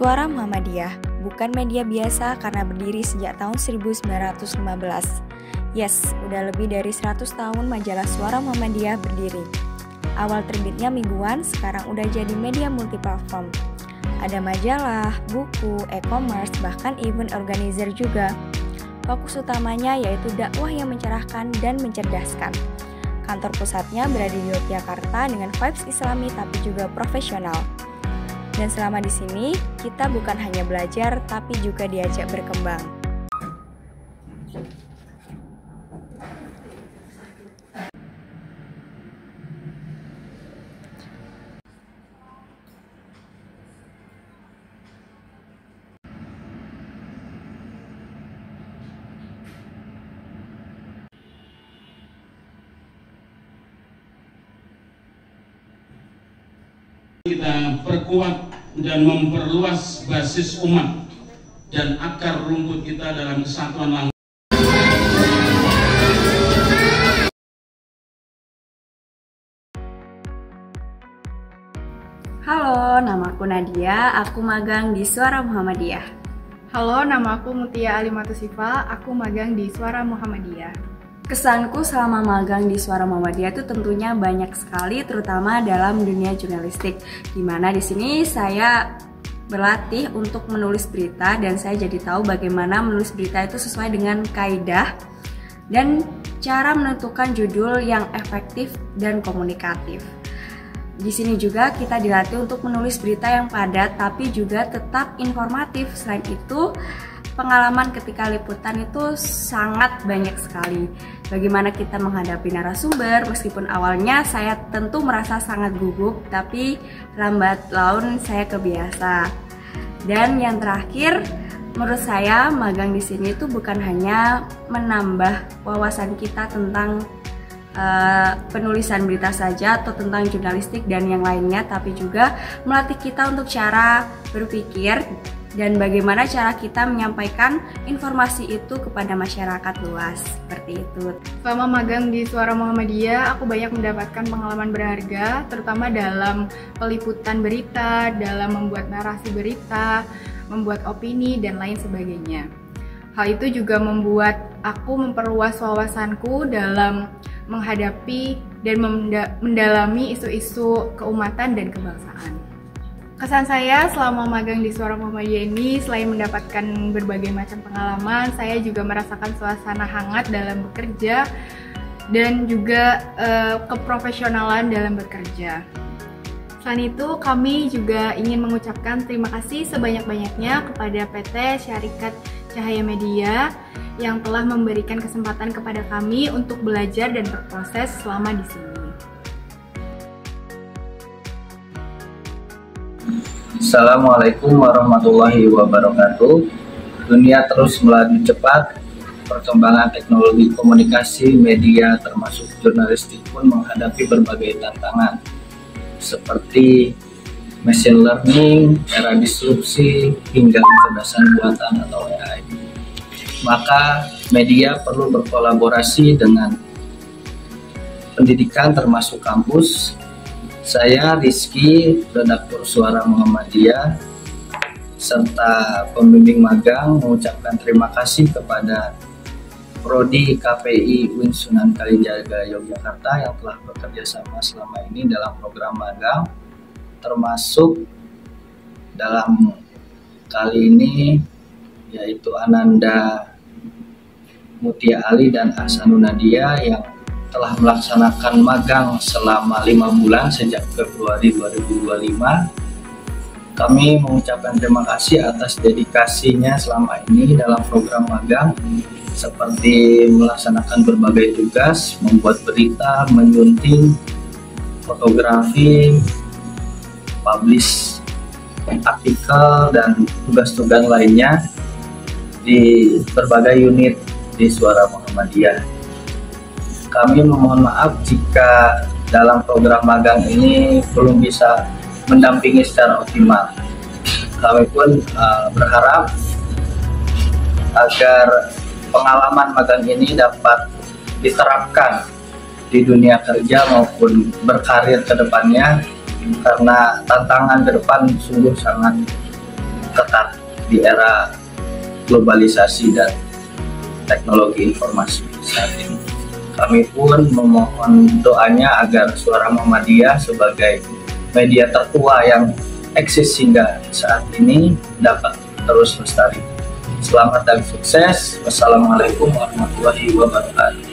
Suara Muhammadiyah bukan media biasa karena berdiri sejak tahun 1915. Yes, udah lebih dari 100 tahun majalah Suara Muhammadiyah berdiri. Awal terbitnya mingguan, sekarang udah jadi media multiplatform. Ada majalah, buku, e-commerce, bahkan event organizer juga. Fokus utamanya yaitu dakwah yang mencerahkan dan mencerdaskan. Kantor pusatnya berada di Yogyakarta dengan vibes Islami tapi juga profesional. Dan selama di sini, kita bukan hanya belajar, tapi juga diajak berkembang. Kita perkuat dan memperluas basis umat dan akar rumput kita dalam kesatuan langkah. Halo, nama aku Nadia, aku magang di Suara Muhammadiyah. Halo, nama aku Mutia Alimatusifah, aku magang di Suara Muhammadiyah. Kesanku selama magang di Suara Muhammadiyah itu tentunya banyak sekali, terutama dalam dunia jurnalistik. Dimana di sini saya berlatih untuk menulis berita dan saya jadi tahu bagaimana menulis berita itu sesuai dengan kaidah dan cara menentukan judul yang efektif dan komunikatif. Di sini juga kita dilatih untuk menulis berita yang padat tapi juga tetap informatif. Selain itu, pengalaman ketika liputan itu sangat banyak sekali. Bagaimana kita menghadapi narasumber, meskipun awalnya saya tentu merasa sangat gugup, tapi lambat laun saya kebiasa. Dan yang terakhir, menurut saya magang di sini itu bukan hanya menambah wawasan kita tentang penulisan berita saja atau tentang jurnalistik dan yang lainnya, tapi juga melatih kita untuk cara berpikir dan bagaimana cara kita menyampaikan informasi itu kepada masyarakat luas, seperti itu. Selama magang di Suara Muhammadiyah, aku banyak mendapatkan pengalaman berharga, terutama dalam peliputan berita, dalam membuat narasi berita, membuat opini, dan lain sebagainya. Hal itu juga membuat aku memperluas wawasanku dalam menghadapi dan mendalami isu-isu keumatan dan kebangsaan. Kesan saya selama magang di Suara Muhammadiyah ini, selain mendapatkan berbagai macam pengalaman, saya juga merasakan suasana hangat dalam bekerja dan juga keprofesionalan dalam bekerja. Selain itu, kami juga ingin mengucapkan terima kasih sebanyak-banyaknya kepada PT Syarikat Cahaya Media yang telah memberikan kesempatan kepada kami untuk belajar dan berproses selama di sini. Assalamualaikum warahmatullahi wabarakatuh. Dunia terus melaju cepat, perkembangan teknologi komunikasi, media termasuk jurnalistik pun menghadapi berbagai tantangan seperti machine learning, era disrupsi, hingga kecerdasan buatan atau AI. Maka media perlu berkolaborasi dengan pendidikan termasuk kampus. Saya Rizky, redaktur Suara Muhammadiyah, serta pembimbing magang mengucapkan terima kasih kepada Prodi KPI UIN Sunan Kalijaga Yogyakarta yang telah bekerja sama selama ini dalam program magang, termasuk dalam kali ini yaitu Ananda Mutia Ali dan Ahsanun Nadia yang telah melaksanakan magang selama 5 bulan sejak Februari 2025. Kami mengucapkan terima kasih atas dedikasinya selama ini dalam program magang, seperti melaksanakan berbagai tugas, membuat berita, menyunting, fotografi, publish artikel, dan tugas-tugas lainnya di berbagai unit di Suara Muhammadiyah. Kami memohon maaf jika dalam program magang ini belum bisa mendampingi secara optimal. Kami pun berharap agar pengalaman magang ini dapat diterapkan di dunia kerja maupun berkarir ke depannya, karena tantangan ke depan sungguh sangat ketat di era globalisasi dan teknologi informasi saat ini. Kami pun memohon doanya agar Suara Muhammadiyah sebagai media tertua yang eksis hingga saat ini dapat terus lestari. Selamat dan sukses. Wassalamualaikum warahmatullahi wabarakatuh.